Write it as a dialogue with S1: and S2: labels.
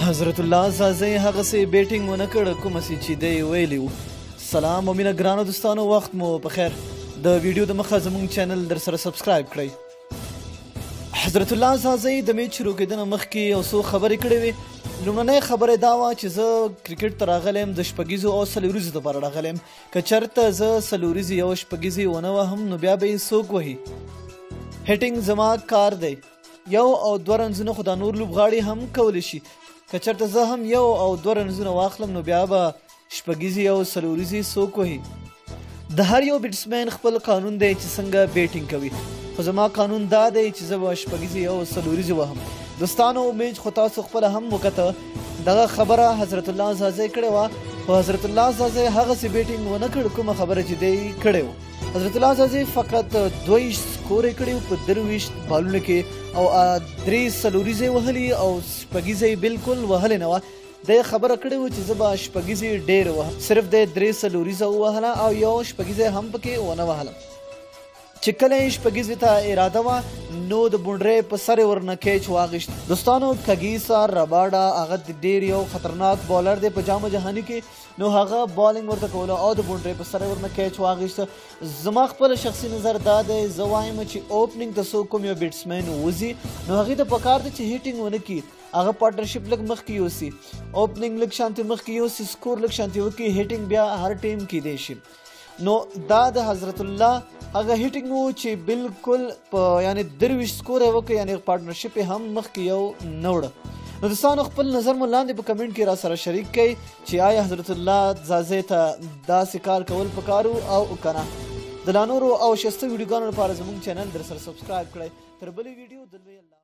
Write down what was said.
S1: حضرت الله ځاځي هغسې بیټینګ ونه کړ کومه چې دی ویلی و. سلام او مینه ګرانو دوستانو، وخت مو په خیر. د ویډیو د مخه زموږ چینل در سره سبسکرایب کړئ. حضرت الله ځاځي د میچ شروع کېدنه مخکې یو څو خبرې کړې وې. لومړنۍ خبره دا وه چې زه کرکټ ته راغلی یم د شپږیزو او څلوریزو دپاره راغلی یم. که چېرته زه څلوریزې او شپږیزې ونه وهم نو بیا به یې څوک وهي. هیټینګ زما کار دی. یو او دوه رنزونه خو دا نور لوبغاړي هم کولی شي. که چېرته زه هم یو او دوه رنزونه واخلم نو بیا به شپږیزې او څلوریزې څوک وهي. د هر یو بیټسمین خپل قانون دی چې څنګه بیټینګ کوي، خو زما قانون دا دی چې زه به شپږیزې او څلوریزې وهم. دوستانو میچ خو تاسو خپله هم وکته، دغه خبره حضرت الله ځاځي کړې وه، خو حضرت الله ځاځي هغسې بیټینګ ونه کړ کومه خبره چې دی کړې و. حضرت الله ځاځي فقط 22 سکور یې کړي په 23 بالونو کې او 3 څلوریزې وهلي او شپږیزې بالکل وهلې نه وه. دی خبره کړې وه چې زه به شپږیزې ډېر وهم، صرف دی 3 څلوریزه ووهله او یو شپږیزې هم پکې ونه وهله. چې کله یې شپږیزې ته اراده وه نو د بونډرۍ په سر یې ورنه کیچ واغېشت. دوستانو کګیسا رباډا هغه ډېر یو خطرناک بالر دی په جام جهاني کې، نو هغه بالینګ ورته کوله او د بونډرۍ په سر یې ورنه کیچ واغېسته. زما خپل شخصي نظر دا دی، زه وایم چې اوپننګ ته څوک کوم یو بیټسمین وځي نو هغې ته پکار دی چې هیټینګ ونه کړي، هغه پارټنرشپ لږ مخکې یوسي، اوپننګ لږ شانتې مخکې یوسي، سکور لږ شانتې وکړي، هیټینګ بیا هر ټیم کیدی شي. نو دا د حضرت الله هغه هیټینګ و چې بالکل په یعنې 23 سکور یې وکړ، یعنې پارټنرشپ یې هم مخکې یو نه وړه. نو دوستانو خپل نظر مو لاندې په کمنټ کې را سره شریک کړئ چې آیا حضرت الله ځاځي ته داسې کار کول پکار و او که نه. د لا نورو او ښایسته ویډیوګانو لپاره زموږ چینل در سره سبسکرایب کړئ. تر بلې ویډیو د لوی الله